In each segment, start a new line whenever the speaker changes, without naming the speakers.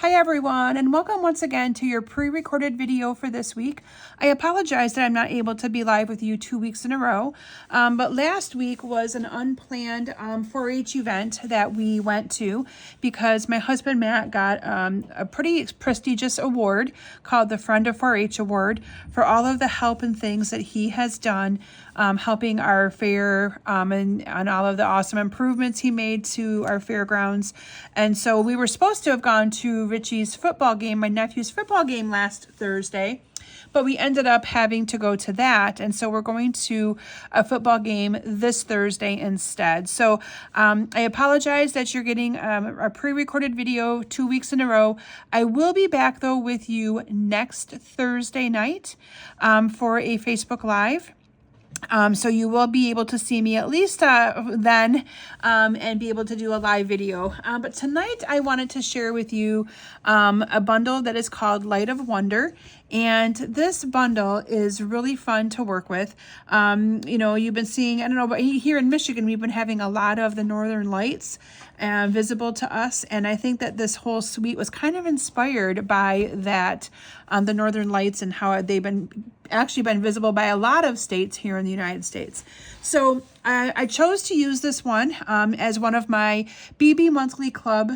Hi everyone, and welcome once again to your pre-recorded video for this week. I apologize that I'm not able to be live with you 2 weeks in a row, but last week was an unplanned 4-H event that we went to because my husband Matt got a pretty prestigious award called the Friend of 4-H Award for all of the help and things that he has done helping our fair and all of the awesome improvements he made to our fairgrounds. And so we were supposed to have gone to Richie's football game, my nephew's football game last Thursday, but we ended up having to go to that. And so we're going to a football game this Thursday instead. So I apologize that you're getting a pre-recorded video 2 weeks in a row. I will be back though with you next Thursday night for a Facebook Live. So you will be able to see me at least then and be able to do a live video. But tonight I wanted to share with you a bundle that is called Light of Wonder. And this bundle is really fun to work with. You know, you've been seeing, I don't know, but here in Michigan, we've been having a lot of the northern lights visible to us. And I think that this whole suite was kind of inspired by that, the northern lights and how they've been actually been visible by a lot of states here in the United States. So I chose to use this one as one of my BB Monthly Club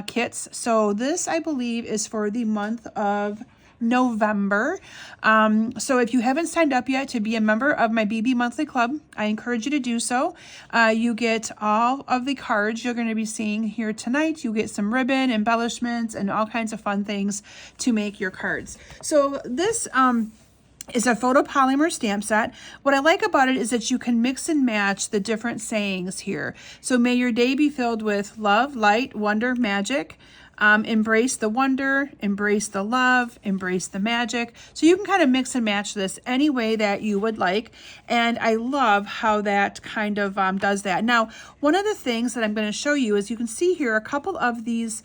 kits. So this, I believe, is for the month of November. So if you haven't signed up yet to be a member of my BB Monthly Club, I encourage you to do so. You get all of the cards you're going to be seeing here tonight. You get some ribbon, embellishments, and all kinds of fun things to make your cards. So this is a photopolymer stamp set. What I like about it is that you can mix and match the different sayings here. So may your day be filled with love, light, wonder, magic. Embrace the wonder, embrace the love, embrace the magic. So you can kind of mix and match this any way that you would like. And I love how that kind of does that. Now, one of the things that I'm going to show you is you can see here a couple of these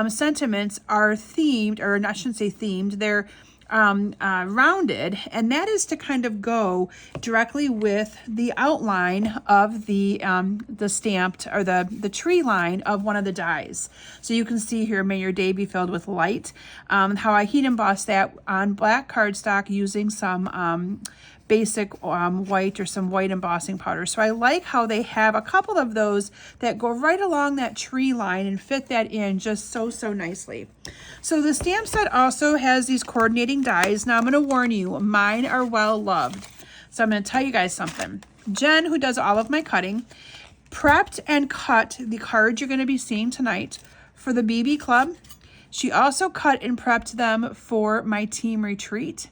sentiments are themed, or I shouldn't say themed, they're rounded, and that is to kind of go directly with the outline of the stamped, or the tree line of one of the dies. So you can see here, may your day be filled with light, how I heat embossed that on black cardstock using some basic white or some white embossing powder. So I like how they have a couple of those that go right along that tree line and fit that in just so nicely. So the stamp set also has these coordinating dies. Now I'm going to warn you, mine are well loved. So I'm going to tell you guys something. Jen, who does all of my cutting, prepped and cut the cards you're going to be seeing tonight for the BB Club. She also cut and prepped them for my team retreat.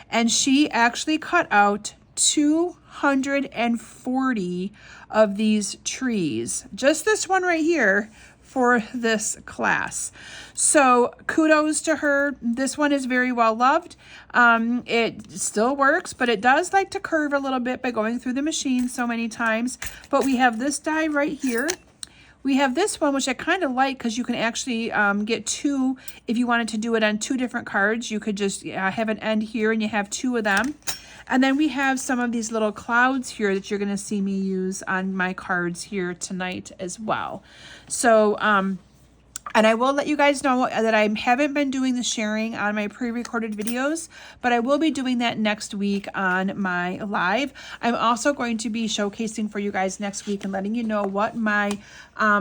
And she actually cut out 240 of these trees. Just this one right here for this class. So kudos to her. This one is very well loved. It still works, but it does like to curve a little bit by going through the machine so many times. But we have this die right here. We have this one, which I kind of like because you can actually get two. If you wanted to do it on 2 different cards, you could just have an end here and you have 2 of them. And then we have some of these little clouds here that you're going to see me use on my cards here tonight as well. So, and I will let you guys know that I haven't been doing the sharing on my pre-recorded videos, but I will be doing that next week on my live. I'm also going to be showcasing for you guys next week and letting you know what my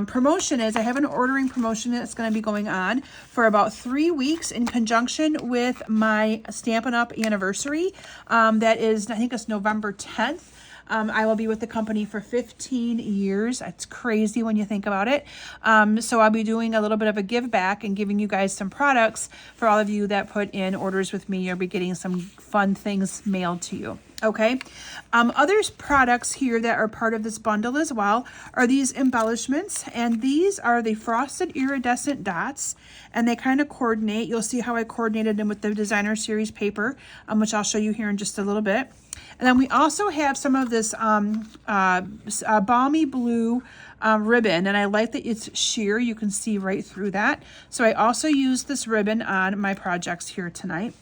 promotion is. I have an ordering promotion that's going to be going on for about 3 weeks in conjunction with my Stampin' Up! Anniversary. That is, I think it's November 10th. I will be with the company for 15 years. It's crazy when you think about it. So I'll be doing a little bit of a give back and giving you guys some products for all of you that put in orders with me. You'll be getting some fun things mailed to you. Okay. Other products here that are part of this bundle as well are these embellishments, and these are the frosted iridescent dots, and they kind of coordinate. You'll see how I coordinated them with the designer series paper, which I'll show you here in just a little bit. And then we also have some of this balmy blue ribbon, and I like that it's sheer. You can see right through that. So I also use this ribbon on my projects here tonight.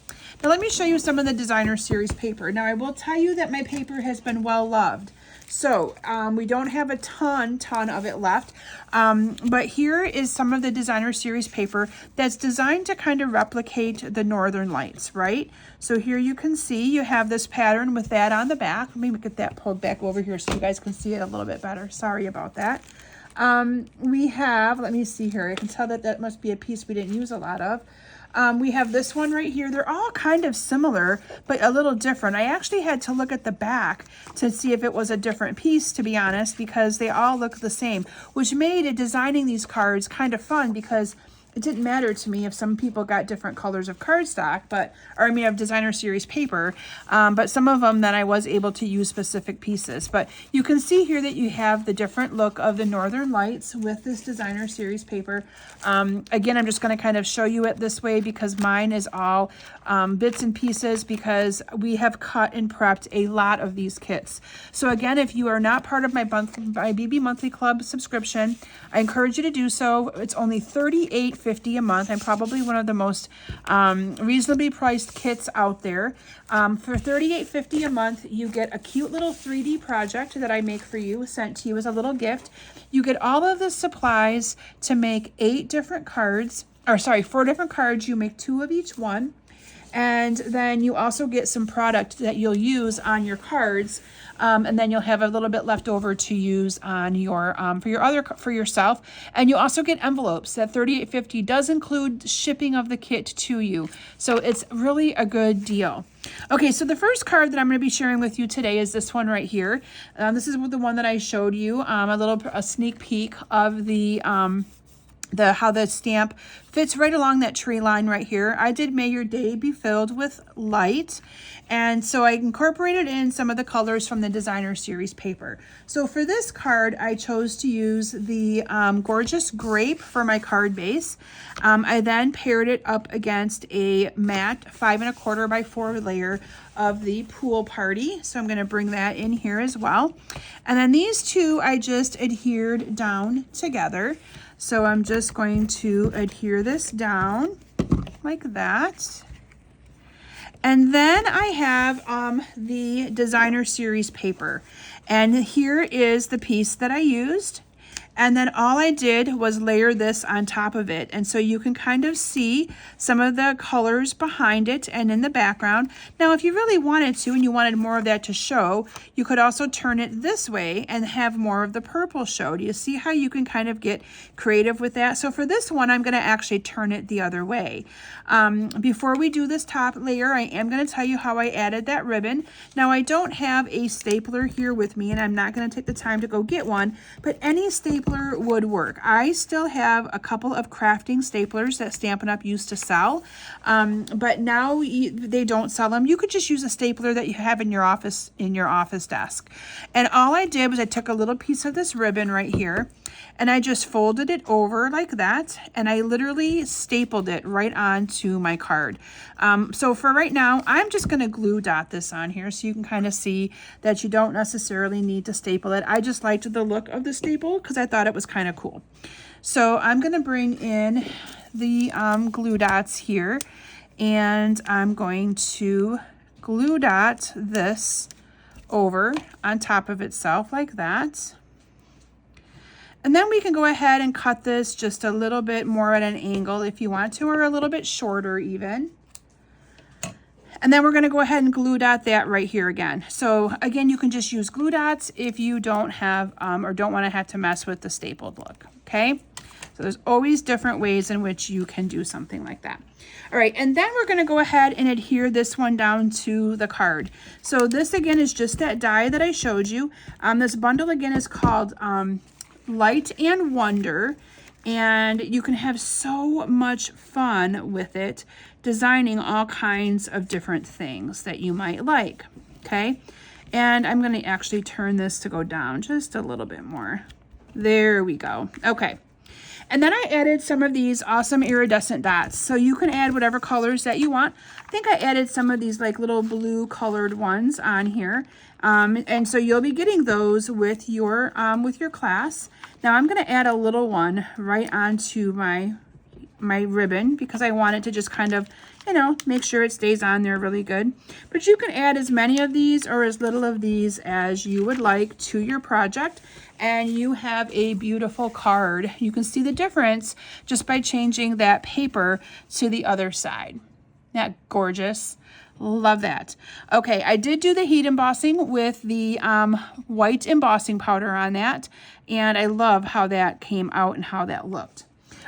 Now let me show you some of the designer series paper. Now I will tell you that my paper has been well loved. So we don't have a ton of it left, but here is some of the Designer Series paper that's designed to kind of replicate the Northern Lights, right? So here you can see you have this pattern with that on the back. Let me get that pulled back over here so you guys can see it a little bit better. Sorry about that. We have, let me see here, I can tell that that must be a piece we didn't use a lot of. We have this one right here. They're all kind of similar, but a little different. I actually had to look at the back to see if it was a different piece, to be honest, because they all look the same, which made it designing these cards kind of fun because it didn't matter to me if some people got different colors of cardstock, of Designer Series paper, but some of them then I was able to use specific pieces. But you can see here that you have the different look of the Northern Lights with this Designer Series paper. Again, I'm just going to kind of show you it this way because mine is all bits and pieces because we have cut and prepped a lot of these kits. So again, if you are not part of my BB Monthly Club subscription, I encourage you to do so. It's only $38.50 a month. I'm probably one of the most reasonably priced kits out there. For $38.50 a month, you get a cute little 3D project that I make for you, sent to you as a little gift. You get all of the supplies to make 4 different cards. You make 2 of each one. And then you also get some product that you'll use on your cards. And then you'll have a little bit left over to use on your for yourself. And you also get envelopes. That $38.50 does include shipping of the kit to you. So it's really a good deal. Okay, so the first card that I'm going to be sharing with you today is this one right here. This is the one that I showed you, a sneak peek of how the stamp fits right along that tree line right here. I did May Your Day Be Filled with Light. And so I incorporated in some of the colors from the Designer Series paper. So for this card, I chose to use the Gorgeous Grape for my card base. I then paired it up against a matte 5 1/4 by 4 layer of the Pool Party. So I'm going to bring that in here as well. And then these two I just adhered down together. So I'm just going to adhere this down like that. And then I have the Designer Series paper. And here is the piece that I used. And then all I did was layer this on top of it. And so you can kind of see some of the colors behind it and in the background. Now, if you really wanted to and you wanted more of that to show, you could also turn it this way and have more of the purple show. Do you see how you can kind of get creative with that? So for this one, I'm going to actually turn it the other way. Before we do this top layer, I am going to tell you how I added that ribbon. Now, I don't have a stapler here with me, and I'm not going to take the time to go get one, but any stapler would work. I still have a couple of crafting staplers that Stampin' Up! Used to sell, but now they don't sell them. You could just use a stapler that you have in your office desk. And all I did was I took a little piece of this ribbon right here, and I just folded it over like that, and I literally stapled it right onto my card. So for right now, I'm just going to glue dot this on here so you can kind of see that you don't necessarily need to staple it. I just liked the look of the staple because I thought it was kind of cool. So I'm going to bring in the glue dots here, and I'm going to glue dot this over on top of itself like that. And then we can go ahead and cut this just a little bit more at an angle if you want to, or a little bit shorter even. And then we're going to go ahead and glue dot that right here again. So again, you can just use glue dots if you don't have or don't want to have to mess with the stapled look. Okay. So there's always different ways in which you can do something like that. All right, and then we're going to go ahead and adhere this one down to the card. So this again is just that die that I showed you. This bundle again is called Light and Wonder, and you can have so much fun with it, designing all kinds of different things that you might like. Okay, and I'm going to actually turn this to go down just a little bit more. There we go. Okay. And then I added some of these awesome iridescent dots. So you can add whatever colors that you want. I think I added some of these like little blue colored ones on here. And so you'll be getting those with your class. Now I'm going to add a little one right onto my my ribbon because I want it to just kind of, you know, make sure it stays on there really good. But you can add as many of these or as little of these as you would like to your project, and you have a beautiful card. You can see the difference just by changing that paper to the other side. Isn't that gorgeous? Love that. Okay, I did do the heat embossing with the white embossing powder on that, and I love how that came out and how that looked.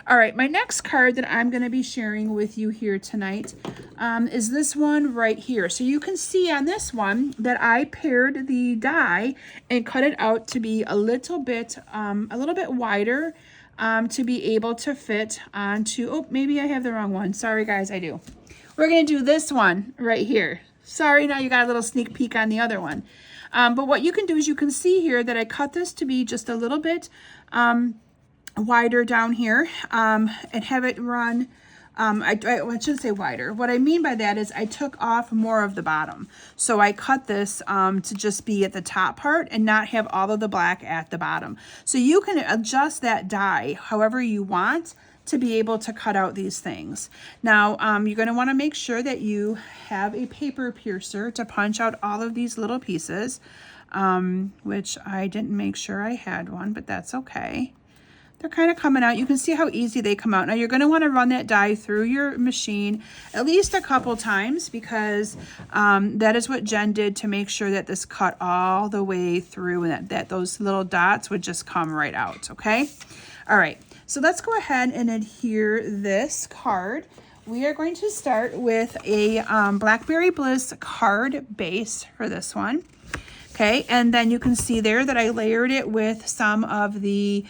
All right, my next card that I'm going to be sharing with you here tonight is this one right here. So you can see on this one that I paired the die and cut it out to be a little bit wider to be able to fit onto, oh, maybe I have the wrong one. Sorry, guys, I do. We're going to do this one right here. Sorry, now you got a little sneak peek on the other one. But what you can do is you can see here that I cut this to be just a little bit wider down here and have it run, I shouldn't say wider. What I mean by that is I took off more of the bottom. So I cut this to just be at the top part and not have all of the black at the bottom. So you can adjust that die however you want to be able to cut out these things. Now, you're going to want to make sure that you have a paper piercer to punch out all of these little pieces, which I didn't make sure I had one, but that's okay. They're kind of coming out. You can see how easy they come out. Now you're going to want to run that die through your machine at least a couple times because that is what Jen did to make sure that this cut all the way through and that those little dots would just come right out, okay? All right, so let's go ahead and adhere this card. We are going to start with a Blackberry Bliss card base for this one, okay? And then you can see there that I layered it with some of the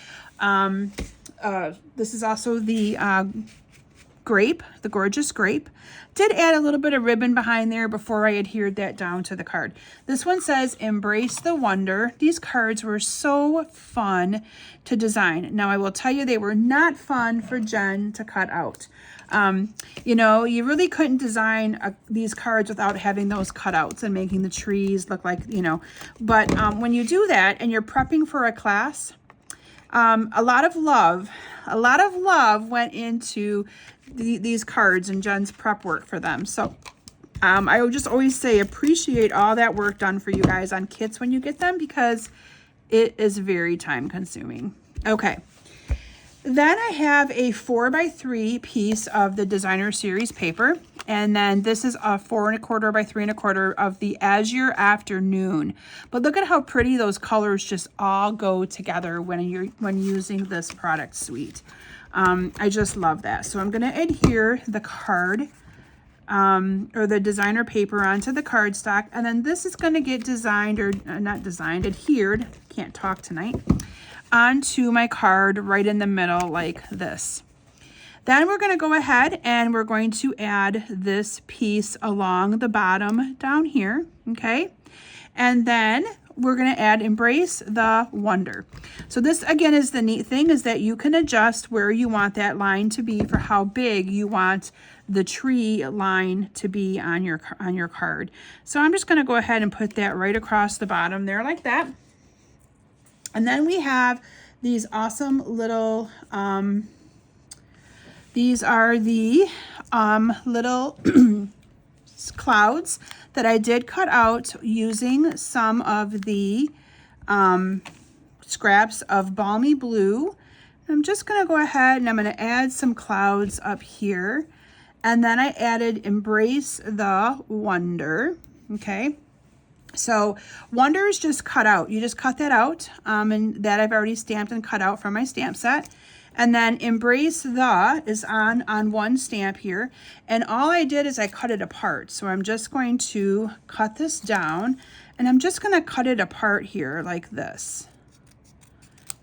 this is also the grape, the gorgeous grape. Did add a little bit of ribbon behind there before I adhered that down to the card. This one says embrace the wonder. These cards were so fun to design. Now I will tell you they were not fun for Jen to cut out. You know, you really couldn't design these cards without having those cutouts and making the trees look like, you know, but when you do that and you're prepping for a class, a lot of love went into these cards and Jen's prep work for them. So I would just always say appreciate all that work done for you guys on kits when you get them because it is very time consuming. Okay. Then I have a 4x3 piece of the Designer Series paper. And then this is a 4 1/4 by 3 1/4 of the Azure Afternoon. But look at how pretty those colors just all go together when using this product suite. I just love that. So I'm going to adhere the card or the designer paper onto the cardstock. And then this is going to get designed or not designed, adhered. Can't talk tonight. Onto my card right in the middle like this. Then we're going to go ahead and we're going to add this piece along the bottom down here, okay? And then we're going to add embrace the wonder. So this again is the neat thing is that you can adjust where you want that line to be for how big you want the tree line to be on your card. So I'm just going to go ahead and put that right across the bottom there like that. And then we have these awesome little, these are the little clouds that I did cut out using some of the scraps of Balmy Blue. I'm just going to go ahead and I'm going to add some clouds up here. And then I added embrace the wonder, okay? So wonder is just cut out. You just cut that out, and that I've already stamped and cut out from my stamp set. And then embrace the is on one stamp here. And all I did is I cut it apart. So I'm just going to cut this down and I'm just going to cut it apart here like this.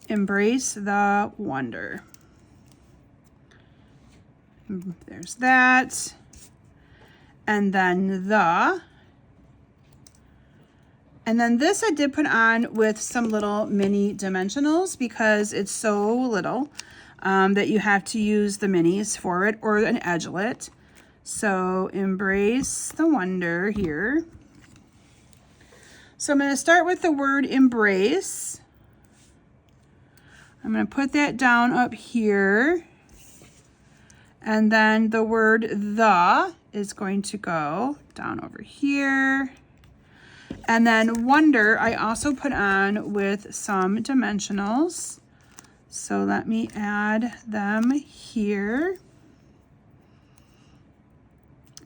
Embrace the wonder. There's that. And then the. And then this I did put on with some little mini dimensionals because it's so little that you have to use the minis for it or an edgelet. So embrace the wonder here. So I'm going to start with the word embrace. I'm going to put that down up here. And then the word the is going to go down over here. And then wonder, I also put on with some dimensionals. So let me add them here.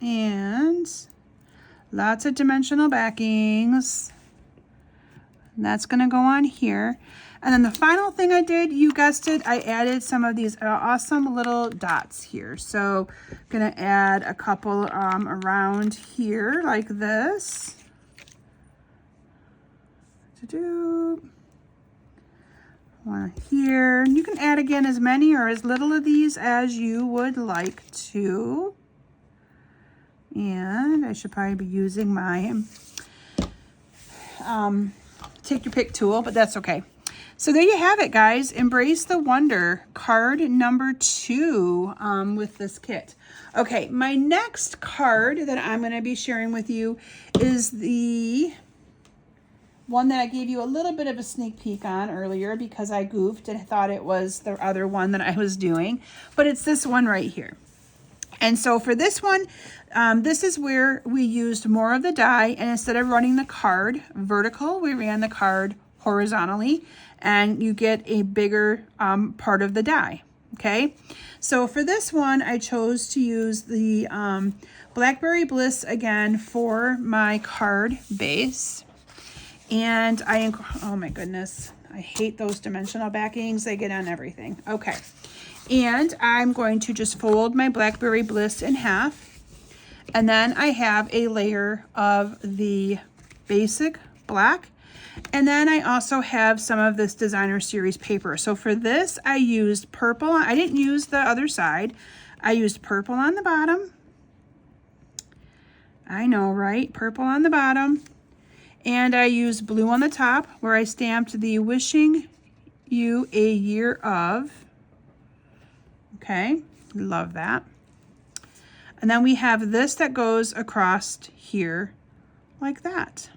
And lots of dimensional backings. And that's going to go on here. And then the final thing I did, you guessed it, I added some of these awesome little dots here. So I'm going to add a couple around here like this. One here. You can add again as many or as little of these as you would like to. And I should probably be using my take your pick tool, but that's okay. So there you have it, guys. Embrace the Wonder card number 2 with this kit. Okay, my next card that I'm going to be sharing with you is the one that I gave you a little bit of a sneak peek on earlier because I goofed and thought it was the other one that I was doing, but it's this one right here. And so for this one, this is where we used more of the die, and instead of running the card vertical, we ran the card horizontally, and you get a bigger part of the die, okay? So for this one, I chose to use the Blackberry Bliss again for my card base. And oh my goodness, I hate those dimensional backings. They get on everything. Okay. And I'm going to just fold my Blackberry Bliss in half. And then I have a layer of the basic black. And then I also have some of this Designer Series paper. So for this, I used purple. I didn't use the other side. I used purple on the bottom. I know, right? Purple on the bottom. And I used blue on the top where I stamped the wishing you a year of. Okay, love that. And then we have this that goes across here like that.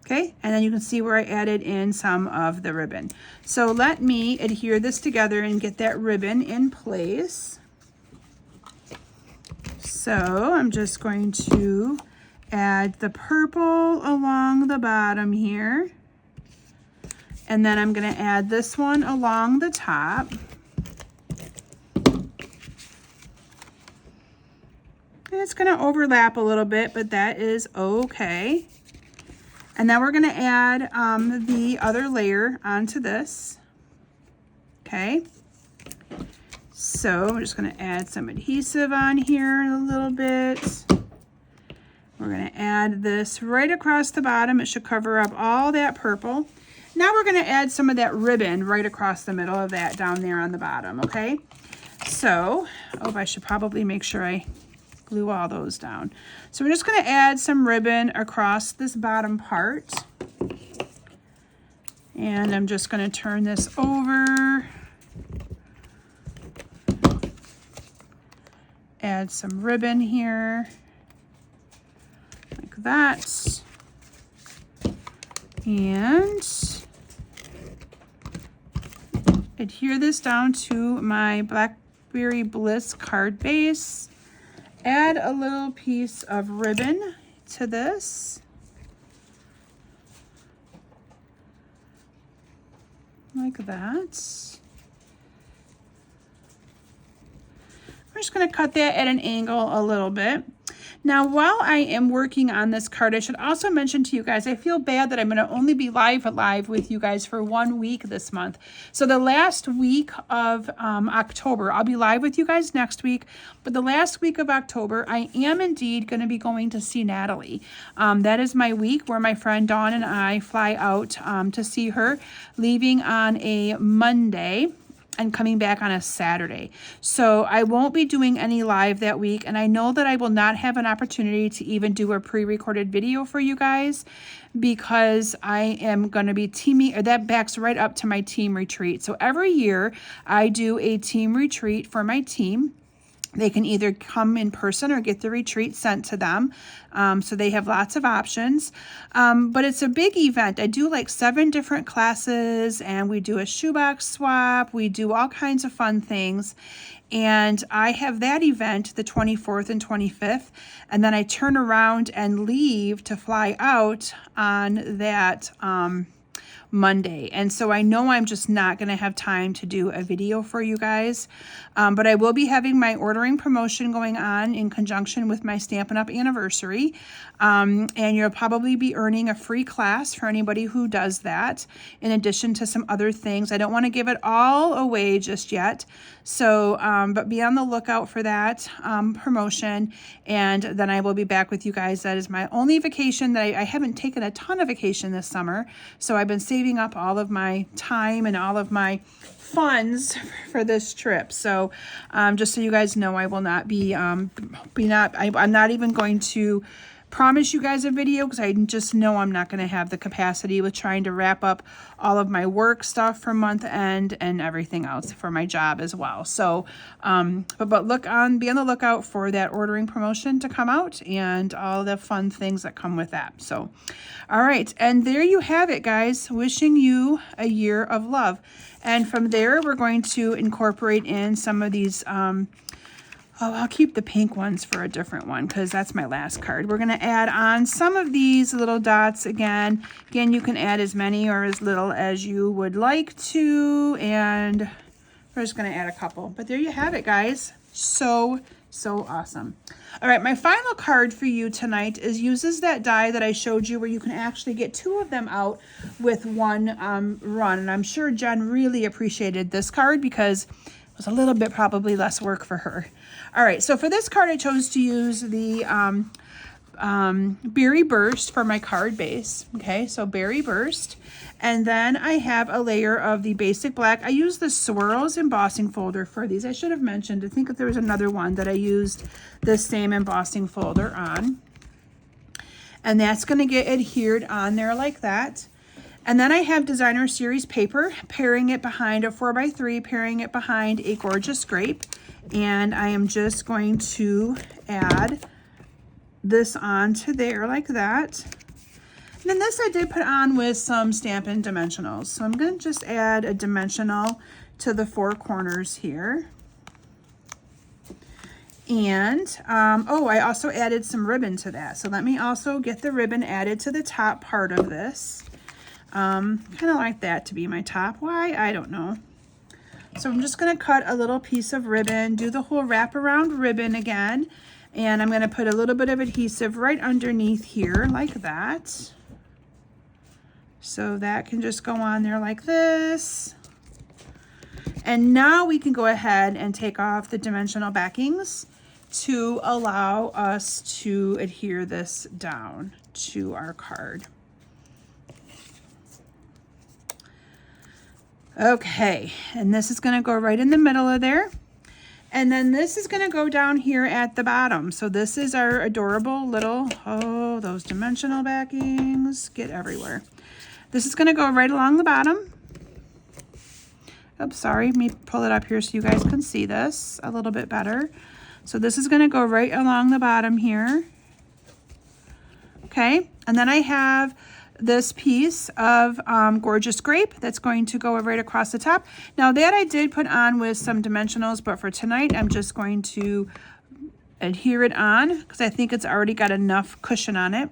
Okay, and then you can see where I added in some of the ribbon. So let me adhere this together and get that ribbon in place. So I'm just going to add the purple along the bottom here. And then I'm going to add this one along the top. And it's going to overlap a little bit, but that is okay. And then we're going to add the other layer onto this. Okay. So I'm just going to add some adhesive on here a little bit. We're going to add this right across the bottom. It should cover up all that purple. Now we're going to add some of that ribbon right across the middle of that down there on the bottom, okay? So, I should probably make sure I glue all those down. So we're just going to add some ribbon across this bottom part. And I'm just going to turn this over. Add some ribbon here. Like that. And adhere this down to my Blackberry Bliss card base. Add a little piece of ribbon to this. Like that. I'm just going to cut that at an angle a little bit. Now, while I am working on this card, I should also mention to you guys, I feel bad that I'm going to only be live with you guys for 1 week this month. So the last week of October, I'll be live with you guys next week, but the last week of October, I am indeed going to be going to see Natalie. That is my week where my friend Dawn and I fly out to see her, leaving on a Monday and coming back on a Saturday. So I won't be doing any live that week, and I know that I will not have an opportunity to even do a pre-recorded video for you guys because I am going to be teaming, or that backs right up to my team retreat. So every year I do a team retreat for my team. They can either come in person or get the retreat sent to them. So they have lots of options. But it's a big event. I do like 7 different classes, and we do a shoebox swap. We do all kinds of fun things. And I have that event the 24th and 25th. And then I turn around and leave to fly out on that Monday. And so I know I'm just not going to have time to do a video for you guys, but I will be having my ordering promotion going on in conjunction with my Stampin' Up! Anniversary, and you'll probably be earning a free class for anybody who does that, in addition to some other things. I don't want to give it all away just yet, so but be on the lookout for that promotion, and then I will be back with you guys. That is my only vacation that I haven't taken a ton of vacation this summer, so I've been saving up all of my time and all of my funds for this trip. So just so you guys know, I will not be I'm not even going to promise you guys a video, because I just know I'm not going to have the capacity with trying to wrap up all of my work stuff for month end and everything else for my job as well. So but be on the lookout for that ordering promotion to come out and all the fun things that come with that. So all right, and there you have it, guys. Wishing you a year of love. And from there, we're going to incorporate in some of these I'll keep the pink ones for a different one, because that's my last card. We're going to add on some of these little dots again. Again, you can add as many or as little as you would like to, and we're just going to add a couple. But there you have it, guys. So awesome. All right, my final card for you tonight uses that die that I showed you, where you can actually get 2 of them out with one run. And I'm sure Jen really appreciated this card, because it was a little bit probably less work for her. All right, so for this card, I chose to use the Berry Burst for my card base. Okay, so Berry Burst. And then I have a layer of the basic black. I use the Swirls embossing folder for these. I should have mentioned, I think that there was another one that I used the same embossing folder on. And that's going to get adhered on there like that. And then I have Designer Series paper, pairing it behind a 4x3, pairing it behind a Gorgeous Grape. And I am just going to add this onto there like that. And then this I did put on with some Stampin' Dimensionals. So I'm going to just add a dimensional to the 4 corners here. And, I also added some ribbon to that. So let me also get the ribbon added to the top part of this. Kind of like that to be my top. Why? I don't know. So I'm just going to cut a little piece of ribbon, do the whole wraparound ribbon again, and I'm going to put a little bit of adhesive right underneath here like that. So that can just go on there like this. And now we can go ahead and take off the dimensional backings to allow us to adhere this down to our card. Okay, and this is going to go right in the middle of there. And then this is going to go down here at the bottom. So this is our adorable little, oh, those dimensional backings get everywhere. This is going to go right along the bottom. Oops, sorry, let me pull it up here so you guys can see this a little bit better. So this is going to go right along the bottom here. Okay, and then I have this piece of Gorgeous Grape that's going to go right across the top. Now that I did put on with some dimensionals, but for tonight I'm just going to adhere it on because I think it's already got enough cushion on it.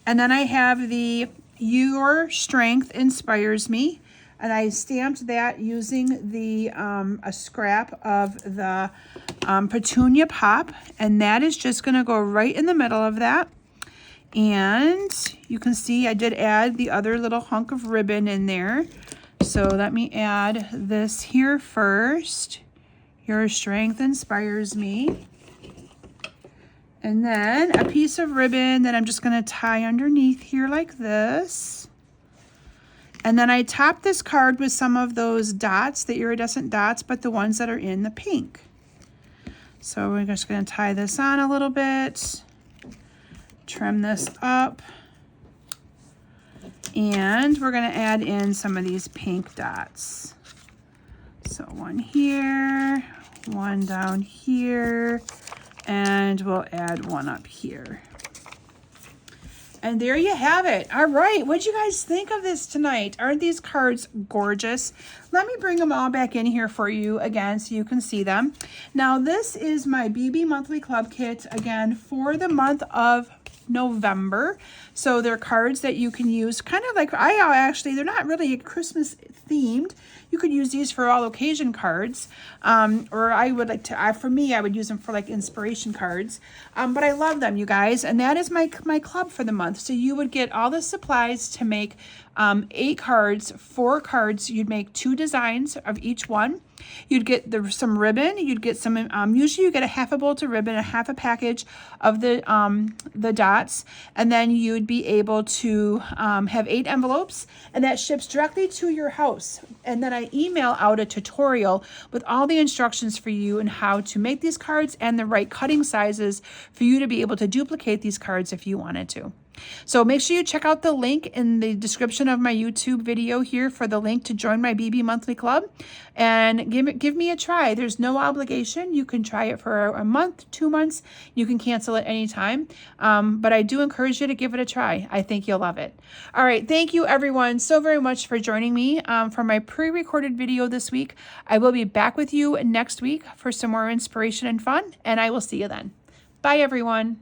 And then I have the Your Strength Inspires Me, and I stamped that using the a scrap of the Petunia Pop, and that is just going to go right in the middle of that. And you can see I did add the other little hunk of ribbon in there. So let me add this here first. Your Strength Inspires Me. And then a piece of ribbon that I'm just going to tie underneath here like this. And then I topped this card with some of those dots, the iridescent dots, but the ones that are in the pink. So we're just going to tie this on a little bit. Trim this up, and we're going to add in some of these pink dots. So one here, one down here, and we'll add one up here. And there you have it. All right, what'd you guys think of this tonight? Aren't these cards gorgeous? Let me bring them all back in here for you again so you can see them. Now, this is my BB Monthly Club kit, again, for the month of November. So they're cards that you can use kind of like, they're not really Christmas themed. You could use these for all occasion cards, or I would like to, for me, I would use them for like inspiration cards, but I love them, you guys, and that is my club for the month. So you would get all the supplies to make 8 cards, 4 cards. You'd make 2 designs of each one. You'd get some ribbon. You'd get some, usually you get a half a bolt of ribbon, a half a package of the dots, and then you'd be able to have 8 envelopes, and that ships directly to your house. And then I email out a tutorial with all the instructions for you and how to make these cards and the right cutting sizes for you to be able to duplicate these cards if you wanted to. So make sure you check out the link in the description of my YouTube video here for the link to join my BB Monthly Club, and give me a try. There's no obligation. You can try it for a month, 2 months. You can cancel it anytime. But I do encourage you to give it a try. I think you'll love it. All right. Thank you everyone so very much for joining me for my pre-recorded video this week. I will be back with you next week for some more inspiration and fun, and I will see you then. Bye everyone.